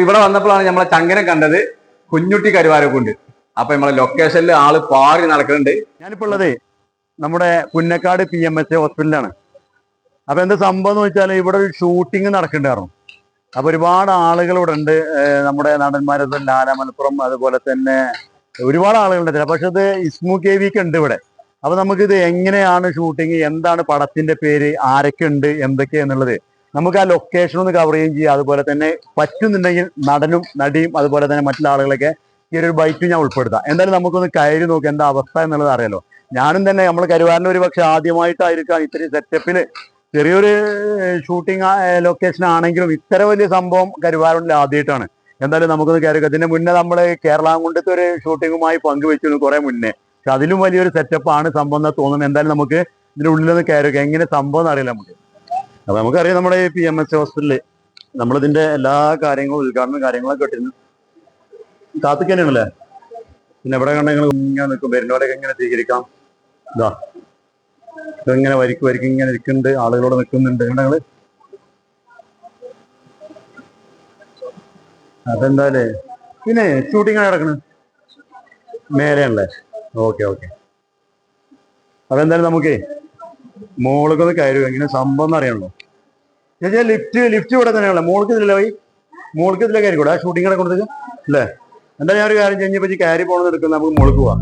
ഇവിടെ വന്നപ്പോഴാണ് നമ്മളെ ചങ്ങനെ കണ്ടത് കുഞ്ഞുട്ടി കരുവാരക്കുണ്ട്. അപ്പൊ നമ്മളെ ലൊക്കേഷനിൽ ആള് പാറി നടക്കുന്നുണ്ട്. ഞാനിപ്പോ ഉള്ളത് നമ്മുടെ പുന്നക്കാട് PMSA ഹോസ്പിറ്റലിലാണ്. അപ്പൊ എന്താ സംഭവം എന്ന് വെച്ചാൽ ഇവിടെ ഒരു ഷൂട്ടിംഗ് നടക്കണ്ടായിരുന്നു. അപ്പൊ ഒരുപാട് ആളുകൾ ഇവിടെ ഉണ്ട്. നമ്മുടെ നടന്മാരത് ലാല മലപ്പുറം, അതുപോലെ തന്നെ ഒരുപാട് ആളുകളുണ്ട്. പക്ഷെ ഇത് ഇസ്മു KV ഉണ്ട് ഇവിടെ. അപ്പൊ നമുക്കിത് എങ്ങനെയാണ് ഷൂട്ടിങ്, എന്താണ് പടത്തിന്റെ പേര്, ആരൊക്കെ ഉണ്ട്, എന്തൊക്കെയാന്നുള്ളത് നമുക്ക് ആ ലൊക്കേഷൻ ഒന്ന് കവർ ചെയ്യുകയും ചെയ്യാം. അതുപോലെ തന്നെ പറ്റുന്നുണ്ടെങ്കിൽ നടനും നടിയും അതുപോലെ തന്നെ മറ്റുള്ള ആളുകളൊക്കെ ഈ ഒരു ബൈക്ക് ഞാൻ ഉൾപ്പെടുത്താം. എന്തായാലും നമുക്കൊന്ന് കയറി നോക്കാം എന്താ അവസ്ഥ എന്നുള്ളത് അറിയാലോ. ഞാനും തന്നെ നമ്മൾ കരുവാരന് ഒരു പക്ഷെ ആദ്യമായിട്ടായിരിക്കാം ഇത്രയും സെറ്റപ്പില് ചെറിയൊരു ഷൂട്ടിംഗ് ലൊക്കേഷൻ ആണെങ്കിലും ഇത്ര വലിയ സംഭവം കരുവാരനിൽ ആദ്യമായിട്ടാണ്. എന്തായാലും നമുക്കൊന്ന് കയറി. ഇതിന് മുന്നേ നമ്മൾ കേരളാംകുണ്ടത്തെ ഒരു ഷൂട്ടിങ്ങുമായി പങ്കുവെച്ചിരുന്നു കുറെ മുന്നേ. പക്ഷെ അതിലും വലിയൊരു സെറ്റപ്പ് ആണ് സംഭവം എന്ന് തോന്നുന്നു. എന്തായാലും നമുക്ക് ഇതിന്റെ ഉള്ളിലൊന്ന് കയറി എങ്ങനെ സംഭവം എന്ന് അറിയില്ല നമുക്ക്. അപ്പൊ നമുക്കറിയാം നമ്മുടെ ഈ PMSA ഹോസ്പിറ്റലില് നമ്മളിതിന്റെ എല്ലാ കാര്യങ്ങളും ഉദ്ഘാടന കാര്യങ്ങളൊക്കെ ഇട്ടിരുന്നു. കാത്തിക്ക് തന്നെയാണല്ലേ. പിന്നെ എവിടെ കണ്ടെങ്കിൽ ഇങ്ങനെ നിൽക്കും, വരുന്നവരൊക്കെ ഇങ്ങനെ സ്വീകരിക്കാം. ഇതാ ഇങ്ങനെ വരിക്ക് ഇങ്ങനെ ഇരിക്കുന്നുണ്ട്, ആളുകളോട് നിൽക്കുന്നുണ്ട്. ഞങ്ങള് അതെന്തായാലേ പിന്നെ ഷൂട്ടിംഗ് നടക്കണ് മേലെയാണല്ലേ. ഓക്കെ. അതെന്തായാലും നമുക്കേ മോൾക്കൊന്ന് കയറുക എങ്ങനെ സംഭവം എന്ന് അറിയണല്ലോ. ചേച്ചാ ലിഫ്റ്റ് ഇവിടെ തന്നെയാണല്ലോ. മോൾക്ക് ഇതില്ല പോയി, മോൾക്ക് ഇതിലെ കയറി കൂടെ ആ ഷൂട്ടിംഗ് നടക്കുന്നത് അല്ലേ. എന്തായാലും ഞാൻ ഒരു കാര്യം കഴിഞ്ഞപ്പോൾ കയറി പോകണമെന്ന് എടുക്കുന്നത്, നമുക്ക് മോൾക്ക് പോവാം.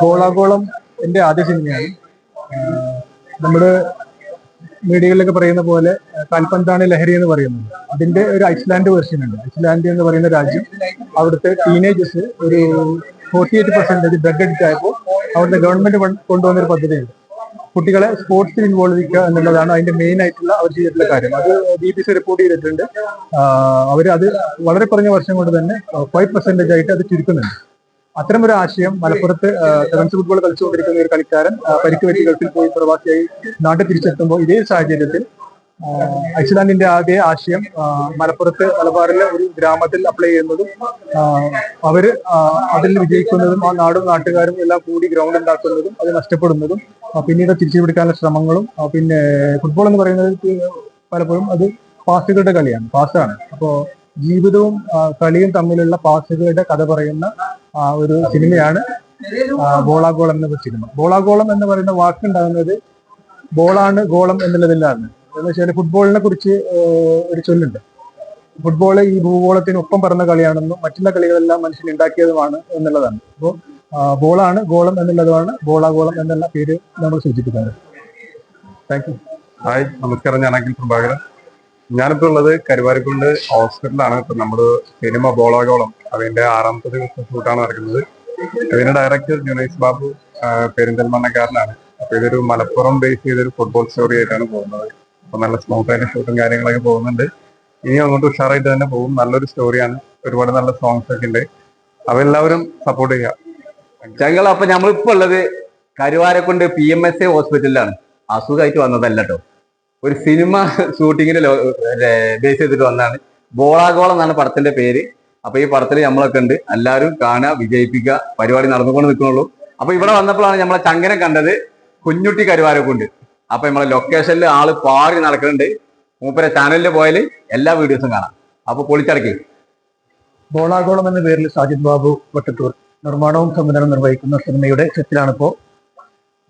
ഗോളാഗോളം എൻ്റെ ആദ്യ സിനിമയാണ്. നമ്മുടെ മീഡിയകളിലൊക്കെ പറയുന്ന പോലെ കാൽപന്താണ് ലഹരി എന്ന് പറയുന്നത്. അതിന്റെ ഒരു ഐസ്ലാൻഡ് വെർഷൻ ഉണ്ട്. ഐസ്ലാൻഡ് എന്ന് പറയുന്ന രാജ്യം, അവിടുത്തെ ടീനേജേഴ്സ് ഒരു 48% ഡ്രഗ് അഡിക്റ്റ് ആയപ്പോൾ അവിടുത്തെ ഗവൺമെന്റ് കൊണ്ടുവന്നൊരു പദ്ധതിയുണ്ട്. കുട്ടികളെ സ്പോർട്സിൽ ഇൻവോൾവ് ചെയ്യുക എന്നുള്ളതാണ് അതിന്റെ മെയിൻ ആയിട്ടുള്ള അവർ ചെയ്തിട്ടുള്ള കാര്യം. അത് BBC റിപ്പോർട്ട് ചെയ്തിട്ടുണ്ട്. അവർ അത് വളരെ കുറഞ്ഞ വർഷം കൊണ്ട് തന്നെ 5% ആയിട്ട് അത് ചുരുക്കുന്നുണ്ട്. അത്തരമൊരു ആശയം മലപ്പുറത്ത് സെവൻസ് ഫുട്ബോൾ കളിച്ചുകൊണ്ടിരിക്കുന്ന ഒരു കളിക്കാരൻ പരിക്ക് പറ്റി ഗൾഫിൽ പോയി പ്രവാസിയായി നാട്ടിൽ തിരിച്ചെത്തുമ്പോൾ ഇതേ സാഹചര്യത്തിൽ ഐസ്ലാൻഡിന്റെ ആദ്യ ആശയം മലപ്പുറത്ത് മലബാറിലെ ഒരു ഗ്രാമത്തിൽ അപ്ലൈ ചെയ്യുന്നതും അവര് അതിൽ വിജയിക്കുന്നതും ആ നാടും നാട്ടുകാരും എല്ലാം കൂടി ഗ്രൗണ്ട് ഉണ്ടാക്കുന്നതും അത് നഷ്ടപ്പെടുന്നതും പിന്നീട് തിരിച്ചു പിടിക്കാനുള്ള ശ്രമങ്ങളും. പിന്നെ ഫുട്ബോൾ എന്ന് പറയുന്നത് പലപ്പോഴും അത് പാസുകളുടെ കളിയാണ്, പാസ്സാണ്. അപ്പോ ജീവിതവും കളിയും തമ്മിലുള്ള പാസുകളുടെ കഥ പറയുന്ന ഒരു സിനിമയാണ് ബോളാഗോളം എന്ന സിനിമ. ബോളാഗോളം എന്ന് പറയുന്ന വാക്കുണ്ടാകുന്നത് ബോളാണ് ഗോളം എന്നുള്ളതിലാണ്. എന്ന് വെച്ചാൽ ഫുട്ബോളിനെ കുറിച്ച് ഒരു ചൊല്ലുണ്ട്. ഫുട്ബോൾ ഈ ഭൂഗോളത്തിന് ഒപ്പം പറഞ്ഞ കളിയാണെന്നും മറ്റുള്ള കളികളെല്ലാം മനുഷ്യൻ ഉണ്ടാക്കിയതുമാണ് എന്നുള്ളതാണ്. അപ്പോൾ ബോളാണ് ഗോളം എന്നുള്ളതാണ് ബോളാഗോളം എന്നുള്ള പേര് നമ്മൾ സൂചിപ്പിക്കുന്നത്. Thank you. ഹായ്, നമസ്കാരം. ഞാൻ അഖിൽ പ്രഭാകരൻ. ഞാനിപ്പോൾ ഉള്ളത് കരുവാരക്കുണ്ട് ഹോസ്പിറ്റലാണ്. ഇപ്പൊ നമ്മുടെ സിനിമ ബോളാഗോളം അതിന്റെ 6ാമത്തെ ദിവസം ഷൂട്ടാണ് നടക്കുന്നത്. ഇതിന്റെ ഡയറക്ടർ ജുനൈസ് ബാബു പെരിന്തൽമണ്ണക്കാരനാണ്. അപ്പൊ ഇതൊരു മലപ്പുറം ബേസ് ചെയ്തൊരു ഫുട്ബോൾ സ്റ്റോറി ആയിട്ടാണ് പോകുന്നത്. അപ്പൊ നല്ല സ്മൂത്ത് ആയിട്ട് ഷൂട്ടും കാര്യങ്ങളൊക്കെ പോകുന്നുണ്ട്. ഇനി അങ്ങോട്ട് ഉഷാറായിട്ട് തന്നെ പോകും. നല്ലൊരു സ്റ്റോറിയാണ്, ഒരുപാട് നല്ല സോങ്സ് ഒക്കെ ഉണ്ട്. അപ്പൊ എല്ലാവരും സപ്പോർട്ട് ചെയ്യുക. ഞങ്ങൾ അപ്പൊ നമ്മളിപ്പോ ഉള്ളത് കരുവാരക്കുണ്ട് PMSA ഹോസ്പിറ്റലിലാണ്. അസുഖമായിട്ട് വന്നതല്ല കേട്ടോ, ഒരു സിനിമ ഷൂട്ടിങ്ങിന് ബേസ് ചെയ്തിട്ട് വന്നതാണ്. ബോളാഗോളം എന്നാണ് പടത്തിന്റെ പേര്. അപ്പൊ ഈ പടത്തിൽ നമ്മളൊക്കെ ഉണ്ട്. എല്ലാവരും കാണുക, വിജയിപ്പിക്കുക. പരിപാടി നടന്നുകൊണ്ട് നിൽക്കുന്നുള്ളൂ. അപ്പൊ ഇവിടെ വന്നപ്പോഴാണ് നമ്മളെ ചങ്ങനെ കണ്ടത്, കുഞ്ഞുട്ടി കരുവാരക്കുണ്ട്. അപ്പൊ നമ്മളെ ലൊക്കേഷനിൽ ആള് പാറി നടക്കുന്നുണ്ട്. മൂപ്പരെ ചാനലിൽ പോയാൽ എല്ലാ വീഡിയോസും കാണാം. അപ്പൊ പൊളിച്ചടക്കി. ബോളാഗോളം എന്ന പേരിൽ സാജിദ് ബാബു വട്ടത്തൂർ നിർമ്മാണവും സംവിധാനവും നിർവഹിക്കുന്ന സിനിമയുടെ സെറ്റിലാണിപ്പോൾ.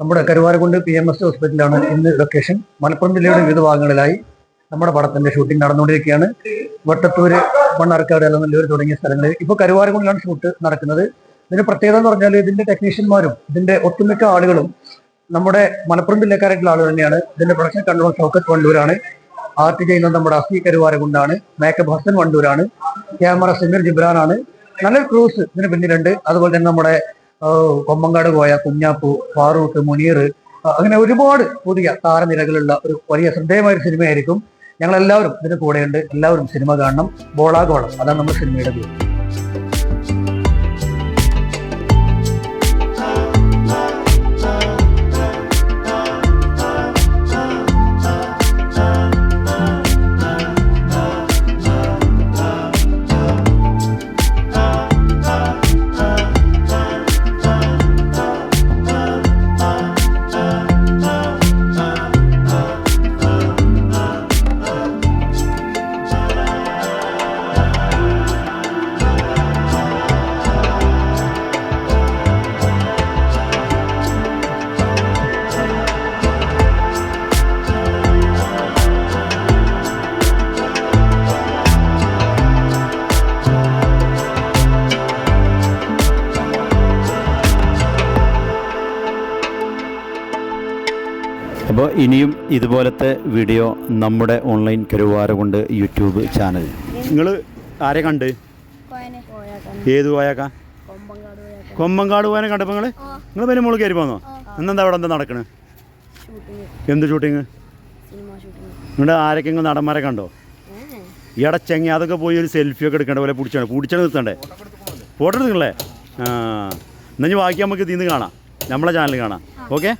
നമ്മുടെ കരുവാരക്കുണ്ട് PMS ഹോസ്പിറ്റലാണ് ഇന്ന് ലൊക്കേഷൻ. മലപ്പുറം ജില്ലയുടെ വിവിധ ഭാഗങ്ങളിലായി നമ്മുടെ പടത്തിന്റെ ഷൂട്ടിംഗ് നടന്നുകൊണ്ടിരിക്കുകയാണ്. വട്ടത്തൂര്, മണ്ണാർക്കാട്, അലനല്ലൂർ തുടങ്ങിയ സ്ഥലങ്ങളിൽ ഇപ്പോൾ കരുവാരക്കുണ്ടിലാണ് ഷൂട്ട് നടക്കുന്നത്. ഇതിന്റെ പ്രത്യേകത എന്ന് പറഞ്ഞാൽ ഇതിന്റെ ടെക്നീഷ്യന്മാരും ഇതിന്റെ ഒട്ടുമിക്ക ആളുകളും നമ്മുടെ മലപ്പുറം ജില്ലക്കാരായിട്ടുള്ള ആളുകൾ തന്നെയാണ്. ഇതിന്റെ പ്രൊഡക്ഷൻ കൺട്രോൾ ഷൗക്കത്ത് വണ്ടൂരാണ്. ആർട്ട് ചെയ്യുന്നത് നമ്മുടെ അസി കരുവാരക്കുണ്ടാണ്. മേക്കപ്പ് ഹസൻ വണ്ടൂരാണ്. ക്യാമറ സമീർ ജിബ്രാനാണ്. നല്ലൊരു ക്രൂസ് ഇതിന് പിന്നിലുണ്ട്. അതുപോലെ തന്നെ നമ്മുടെ കൊമ്പങ്കാട് പോയ കുഞ്ഞാപ്പു, ഫാറൂഖ്, മുനീർ, അങ്ങനെ ഒരുപാട് പുതിയ താരനിരകളുള്ള ഒരു വലിയ ശ്രദ്ധേയമായ ഒരു സിനിമയായിരിക്കും. ഞങ്ങളെല്ലാവരും ഇതിന് കൂടെയുണ്ട്. എല്ലാവരും സിനിമ കാണണം. ബോളാഗോളം, അതാണ് നമ്മുടെ സിനിമയുടെ പേര്. അപ്പോൾ ഇനിയും ഇതുപോലത്തെ വീഡിയോ നമ്മുടെ ഓൺലൈൻ കരുവാരക്കുണ്ട് യൂട്യൂബ് ചാനൽ. നിങ്ങൾ ആരെ കണ്ട്? ഏത് പോയാക്കാ? കൊമ്പങ്കാട് പോയാനെ കണ്ടപ്പോൾ നിങ്ങൾ പിന്നെ മുകളിൽ കയറി പോന്നോ? എന്നെന്താ അവിടെ എന്താ നടക്കണേ? എന്ത് ഷൂട്ടിങ്? നിങ്ങളുടെ ആരൊക്കെ നടന്മാരെ കണ്ടോ? ഈടെ ചെങ്ങി അതൊക്കെ പോയി ഒരു സെൽഫിയൊക്കെ എടുക്കേണ്ട പോലെ പിടിച്ചാണ് നിർത്തണ്ടേ? ഫോട്ടോ എടുക്കണല്ലേ? എന്നാൽ ബാക്കി നമുക്ക് ഇതിൽ നിന്ന് കാണാം, നമ്മളെ ചാനൽ കാണാം. ഓക്കെ.